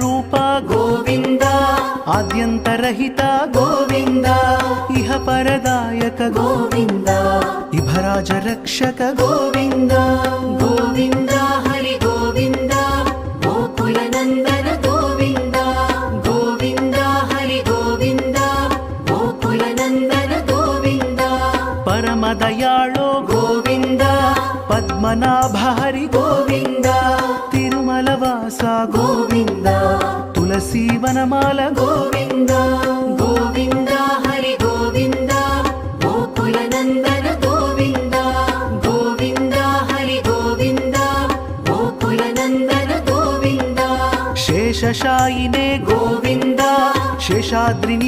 रूप गोविन्द आद्यन्तरहित गोविन्द इह परदायक गोविन्द इभराज रक्षक गोविन्द गोविन्द हरि गोविन्द गोकुलनन्दन गोविन्द गोविन्द हरि गोविन्द गोकुलनन्दन गोविन्द परमदयाळो गोविन्द पद्मनाभ हरि गोविन्द तिरुमलवास गोविन्द तुलसी वनमाल गोविन्द गोविन्द हरि गोविन्द गोकुलनन्दन गोविन्द गोविन्द हरि गोविन्द गोकुलनन्दन गोविन्द शेषशायिने गोविन्द शेषाद्रिनि